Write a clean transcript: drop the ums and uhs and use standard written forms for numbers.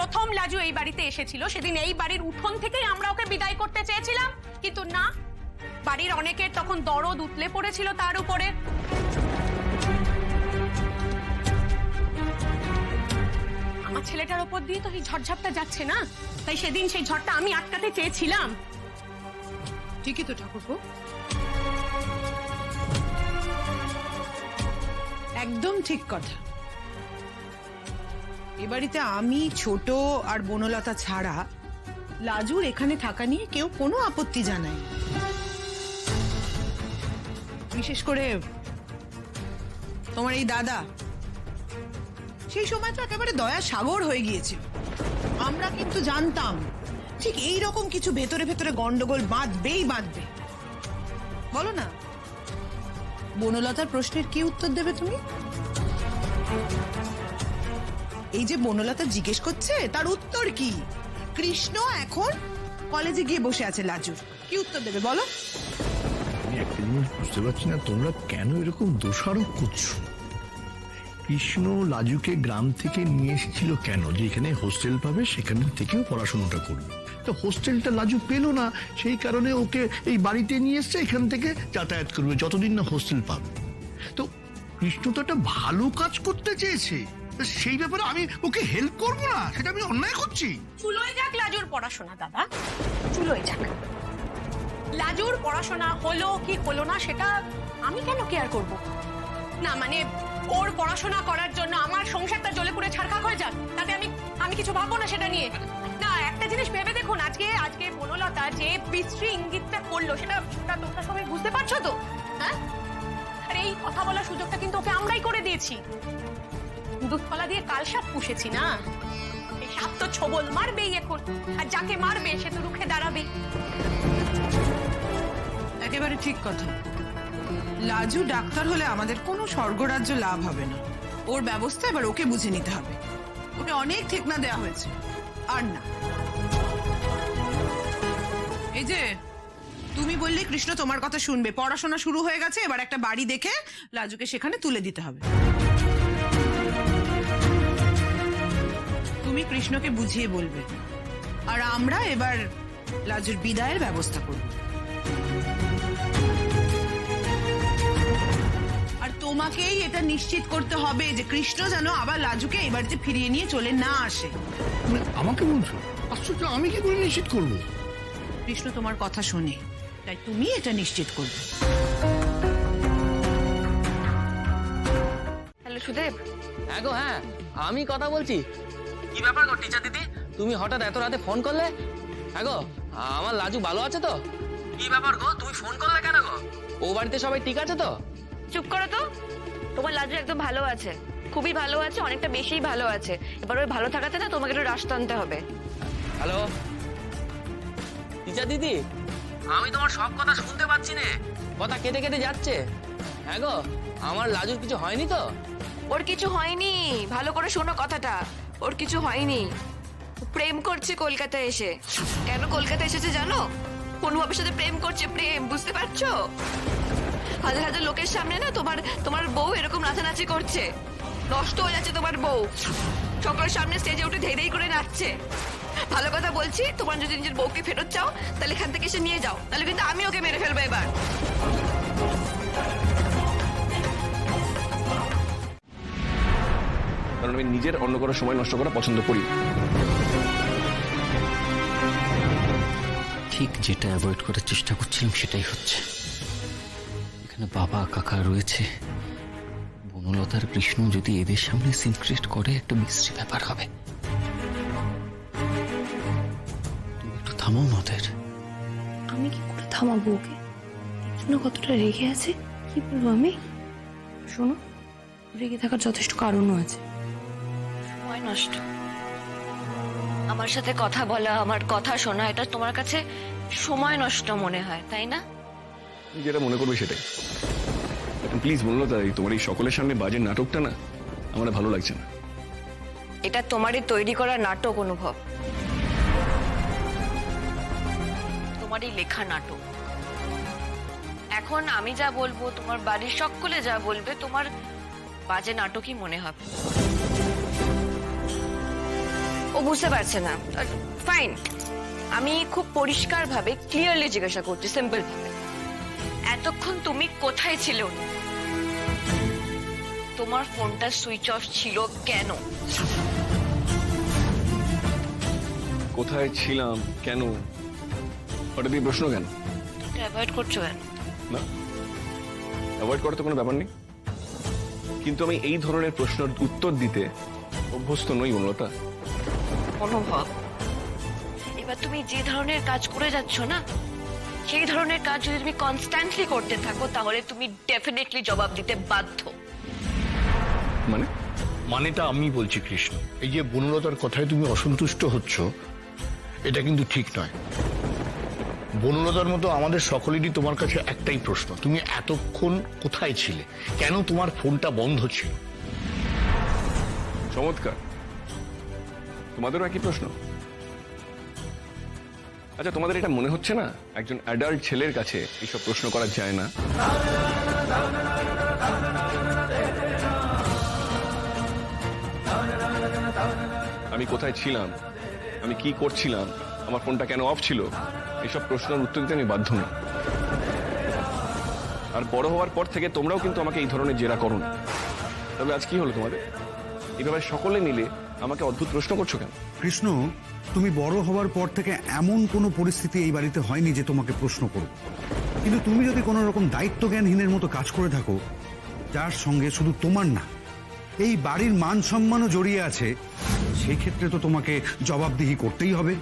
প্রথম লাজু এই বাড়িতে এসেছিল সেদিন এই বাড়ির উঠোন থেকেই আমরা ওকে বিদায় করতে চেয়েছিলাম, কিন্তু না, বাড়ির অনেকের তখন দরদ উতলে পড়েছিল তার উপরে। আমার ছেলেটার উপর দিয়ে তো এই ঝড়ঝাপটা যাচ্ছে না, তাই সেদিন সেই ঝড়টা আমি আটকাতে চেয়েছিলাম। ঠিকই তো ঠাকুরপো, একদম ঠিক কথা। এ বাড়িতে আমি, ছোট আর বনলতা ছাড়া লাজুর এখানে থাকা নিয়ে কেউ কোনো আপত্তি জানায়, বিশেষ করে তোমার এই দাদা। সেই সময় তো একেবারে দয়া সাগর হয়ে গিয়েছিল। আমরা কিন্তু জানতাম ঠিক এই রকম কিছু ভেতরে ভেতরে গন্ডগোল বাঁধবেই বাঁধবে। বলো না, বনলতার প্রশ্নের কি উত্তর দেবে তুমি? এই যে বনলতা জিজ্ঞেস করছে তার উত্তর কি? কৃষ্ণ এখন কলেজে গিয়ে বসে আছে লাজুর, কি উত্তর দেবে বলো? আমি একটা জিনিস বুঝতে পারছি না, তোমরা কেন এরকম দোষারোপ করছো? কৃষ্ণ লাজুকে গ্রাম থেকে নিয়ে এসেছিল কেন? যে এখানে হোস্টেল পাবে, সেখান থেকেও পড়াশোনাটা করবে। তো হোস্টেলটা লাজু পেলো না, সেই কারণে ওকে এই বাড়িতে নিয়ে এসছে, এখান থেকে যাতায়াত করবে যতদিন না হোস্টেল পাবে। তো কৃষ্ণ তো একটা ভালো কাজ করতে চেয়েছে, সেই ব্যাপারে আমি ওকে হেল্প করবো না, সেটা আমি অন্যায় করছি? চুলোয় যাক লাজুর পড়াশোনা দাদা, চুলোয় যাক। লাজুর পড়াশোনা হলো কি হলো না সেটা আমি কেন কেয়ার করব? না মানে ওর পড়াশোনা করার জন্য আমার সংসারটা জ্বলে পুড়ে ছারখার হয়ে যাক, তাতে আমি কিছু ভাববো না সেটা নিয়ে। না, একটা জিনিস ভেবে দেখুন, আজকে বনলতা যে বিশ্রী ইঙ্গিতটা করলো সেটা তোমরা সবাই বুঝতে পারছো তো? হ্যাঁ, আর এই কথা বলার সুযোগটা কিন্তু ওকে আমরাই করে দিয়েছি। দুধপালা দিয়ে কাল সাপ পুষেছি না, এই সাপ তো ছবল মারবেই এখন, আর যাকে মারবে সে তো রুখে দাঁড়াবে। একেবারে ঠিক কথা। লাজু ডাক্তার হলে আমাদের কোনো স্বর্গরাজ্য লাভ হবে না। ওর ব্যবস্থা এবার ওকে বুঝে নিতে হবে। ওকে অনেক ঠিকনা দেওয়া হয়েছে, আর না। এই যে তুমি বললে কৃষ্ণ তোমার কথা শুনবে, পড়াশোনা শুরু হয়ে গেছে, এবার একটা বাড়ি দেখে লাজুকে সেখানে তুলে দিতে হবে। তুমি কৃষ্ণকে বুঝিয়ে বলবে, আর আমরা এবার লাজুর বিদায়ের ব্যবস্থা করব। আর তোমাকেই এটা নিশ্চিত করতে হবে যে কৃষ্ণ যেন আবার লাজুকে এই বাড়িতে ফিরিয়ে নিয়ে চলে না আসে। আমাকে বলছো? আশ্চর্য, আমি কি করে নিশ্চিত করবো? কৃষ্ণ তোমার কথা শোনে, তাই তুমি এটা নিশ্চিত করবে। হ্যালো সুদেব। হ্যাঁ গো, হ্যাঁ আমি কথা বলছি। কি ব্যাপার গো টিচার দিদি, তুমি হঠাৎ এত রাতে ফোন করলে? হ্যাঁ গো, আমার লাজু ভালো আছে তো? কি ব্যাপার গো, তুমি ফোন করলে কেন গো? ও বাড়িতে সবাই ঠিক আছে তো? চুপ করো তো, তোমার লাজু একদম ভালো আছে, খুবই ভালো আছে, অনেকটা বেশিই ভালো আছে। এবার ওই ভালো থাকাতে না তোমাকে একটু রাশ টানতে হবে। হ্যালো টিচার দিদি, আমি তোমার সব কথা শুনতে পাচ্ছি না, কথা কেটে কেটে যাচ্ছে। হ্যাঁ গো, আমার লাজুর কিছু হয়নি তো? ওর কিছু হয়নি, ভালো করে শোনো কথাটা, ওর কিছু হয়নি। প্রেম করছে কলকাতায় এসে। কেন কলকাতা এসেছে জানো? অনুভবের সাথে প্রেম করছে, প্রেম, বুঝতে পারছো? হাজার হাজার লোকের সামনে না তোমার বউ এরকম নাচানাচি করছে, নষ্ট হয়ে যাচ্ছে তোমার বউ। সকলের সামনে স্টেজে উঠে ধেই ধেই করে নাচছে। ভালো কথা বলছি, তোমার যদি নিজের বউকে ফেরত চাও তাহলে এখান থেকে এসে নিয়ে যাও, তাহলে কিন্তু আমি ওকে মেরে ফেলবো এবার। কারণ আমি নিজের অন্য কোনো সময় নষ্ট করা পছন্দ করি। ঠিক যেটা অ্যাভয়েড করার চেষ্টা করছিলাম সেটাই হচ্ছে। এখানে বাবা কাকা রয়েছে, বনলতার কৃষ্ণ যদি এদের সামনে সিনক্রেট করে একটা বিশ্রী ব্যাপার হবে। তুমি একটু থামাও না ওদের। আমি কি করে থামাবো ওকে? দেখছো কতটা রেগে আছে, কি বলবো আমি? শোনো, রেগে থাকার যথেষ্ট কারণও আছে। সময় নষ্ট, আমার সাথে কথা বলা, আমার কথা শোনা, এটা তোমার কাছে সময় নষ্ট মনে হয়, তাই না? তুমি যেটা মনে করবে সেটাই। প্লিজ বললো তাই, তোমার এই সকলের সামনে বাজে নাটকটা না আমার ভালো লাগছে না। এটা তোমারই তৈরি করা নাটক অনুভব, তোমারই লেখা নাটক। এখন আমি যা বলবো, তোমার বাড়ির সকলে যা বলবে, তোমার বাজে নাটকই মনে হবে। ও বুঝতে পারছে না। ফাইন, আমি খুব পরিষ্কারভাবে ক্লিয়ারলি জিজ্ঞাসা করছি, সিম্পল ভাবে, এতক্ষণ তুমি কোথায় ছিলে? তোমার ফোনটা সুইচ অফ ছিল কেন? কোথায় ছিলাম, কেন, হঠাৎ এই প্রশ্ন কেন? তুমি অ্যাভয়েড করছো কেন? না, অ্যাভয়েড করার তো কোনো ব্যাপার নেই, কিন্তু আমি এই ধরনের প্রশ্নের উত্তর দিতে অভ্যস্ত নই বনলতা। অনুভব, এবার তুমি যে ধরনের কাজ করে যাচ্ছ না, সেই ধরনের কাজ যদি তুমি কনস্ট্যান্টলি করতে থাকো তাহলে তুমি ডেফিনেটলি জবাব দিতে বাধ্য। মানে? মানেটা আমি বলছি কৃষ্ণ, এই যে বনলতার কথায় তুমি অসন্তুষ্ট হচ্ছ, এটা কিন্তু ঠিক নয়। বনলতার মতো আমাদের সকলেরই তোমার কাছে একটাই প্রশ্ন, তুমি এতক্ষণ কোথায় ছিলে, কেন তোমার ফোনটা বন্ধ ছিল? চমৎকার, তোমাদেরও একই প্রশ্ন। আচ্ছা, তোমাদের এটা মনে হচ্ছে না একজন অ্যাডাল্ট ছেলের কাছে এইসব প্রশ্ন করা যায় না? আমি কোথায় ছিলাম, আমি কি করছিলাম, আমার ফোনটা কেন অফ ছিল, এইসব প্রশ্নের উত্তর দিতে আমি বাধ্য নই। আর বড় হওয়ার পর থেকে তোমরাও কিন্তু আমাকে এই ধরনের জেরা করো না। তবে আজ কি হলো তোমাদের? এইভাবে সকলে মিলে আমাকে অদ্ভুত প্রশ্ন করছো কেন? কৃষ্ণ, তুমি বড় হওয়ার পর থেকে এমন কোনো পরিস্থিতি এই বাড়িতে হয়নি যে তোমাকে প্রশ্ন করব, কিন্তু তুমি যদি কোনো রকম দায়িত্বজ্ঞানহীনের মতো কাজ করে থাকো, যার সঙ্গে শুধু তোমার না এই বাড়ির মান সম্মানও জড়িয়ে আছে, সেই ক্ষেত্রে তো তোমাকে জবাবদিহি করতেই হবে।